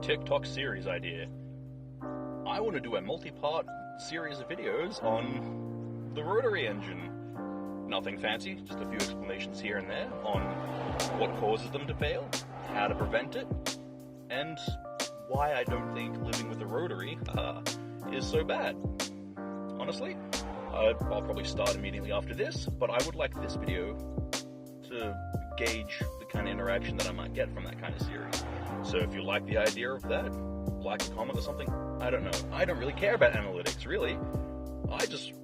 TikTok series idea. I want to do a multi-part series of videos on the rotary engine. Nothing fancy, just a few explanations here and there on what causes them to fail, how to prevent it, and why I don't think living with a rotary is so bad. Honestly, I'll probably start immediately after this, but I would like this video to gauge the kind of interaction that I might get from that kind of series. So if you like the idea of that, like a comment or something. I don't know. I don't really care about analytics, really. I just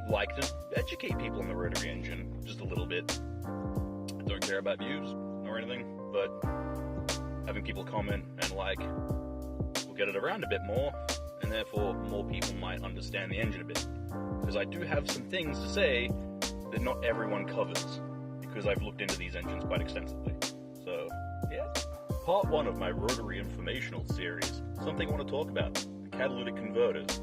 like to educate people on the rotary engine just a little bit. I don't care about views or anything, but having people comment and like will get it around a bit more, and therefore more people might understand the engine a bit. Because I do have some things to say that not everyone covers, because I've looked into these engines quite extensively. So, yeah. Part 1 of my rotary informational series, something I want to talk about, the catalytic converters,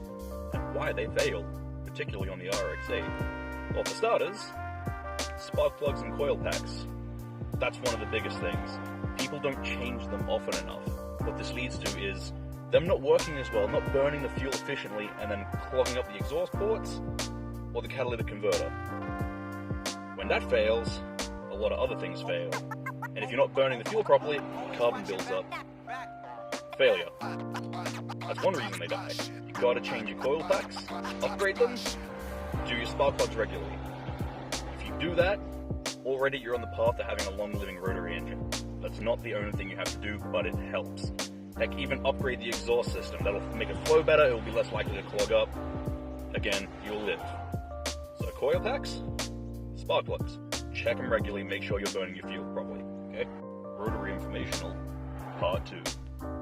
and why they fail, particularly on the RX8. Well, for starters, spark plugs and coil packs. That's one of the biggest things. People don't change them often enough. What this leads to is them not working as well, not burning the fuel efficiently, and then clogging up the exhaust ports, or the catalytic converter. When that fails, a lot of other things fail. And if you're not burning the fuel properly, carbon builds up. Failure. That's one reason they die. You gotta change your coil packs, upgrade them, do your spark plugs regularly. If you do that, already you're on the path to having a long-living rotary engine. That's not the only thing you have to do, but it helps. Heck, even upgrade the exhaust system. That'll make it flow better, it'll be less likely to clog up. Again, you'll live. So coil packs, spark plugs. Check them regularly, make sure you're burning your fuel properly. Okay? Rotary informational, part 2.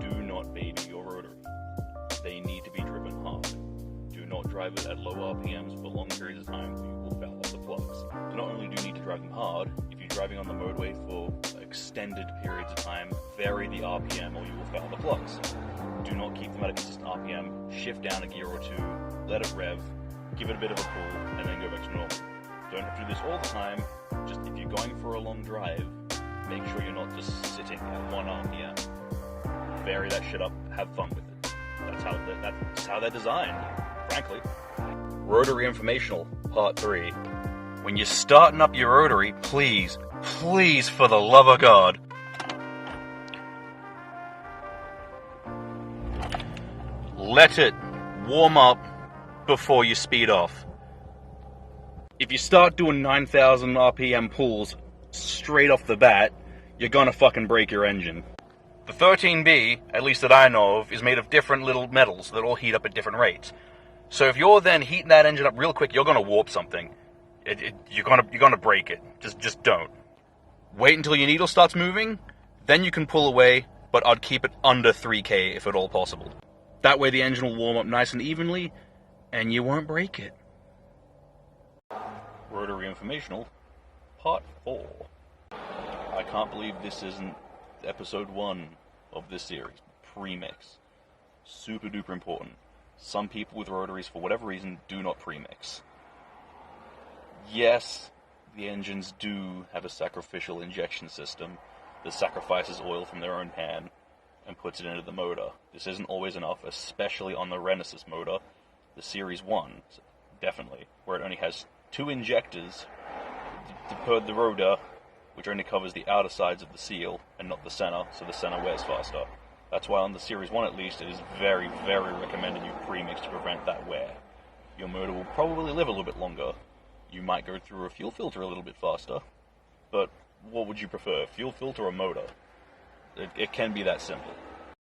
Do not baby your rotary. They need to be driven hard. Do not drive it at low RPMs for long periods of time, you will foul off the plugs. So not only do you need to drive them hard, if you're driving on the motorway for extended periods of time, vary the RPM or you will foul the plugs. Do not keep them at a consistent RPM, shift down a gear or two, let it rev, give it a bit of a pull, and then go back to normal. Don't have to do this all the time, just if you're going for a long drive, make sure you're not just sitting at 1 RPM. Vary that shit up, have fun with it. That's how they're designed, frankly. Rotary informational, part 3. When you're starting up your rotary, please, for the love of God, let it warm up before you speed off. If you start doing 9,000 RPM pulls straight off the bat, you're gonna fucking break your engine. The 13B, at least that I know of, is made of different little metals that all heat up at different rates. So if you're then heating that engine up real quick, you're gonna warp something. You're gonna break it. Just don't. Wait until your needle starts moving, then you can pull away, but I'd keep it under 3K if at all possible. That way the engine will warm up nice and evenly, and you won't break it. Rotary informational, part 4. I can't believe this isn't episode 1 of this series. Premix. Super duper important. Some people with rotaries, for whatever reason, do not premix. Yes, the engines do have a sacrificial injection system that sacrifices oil from their own pan and puts it into the motor. This isn't always enough, especially on the RENESIS motor, the Series 1, definitely, where it only has 2 injectors per the rotor, which only covers the outer sides of the seal and not the center, so the center wears faster. That's why on the Series 1 at least, it is very, very recommended you premix to prevent that wear. Your motor will probably live a little bit longer. You might go through a fuel filter a little bit faster, but what would you prefer, fuel filter or motor? It can be that simple.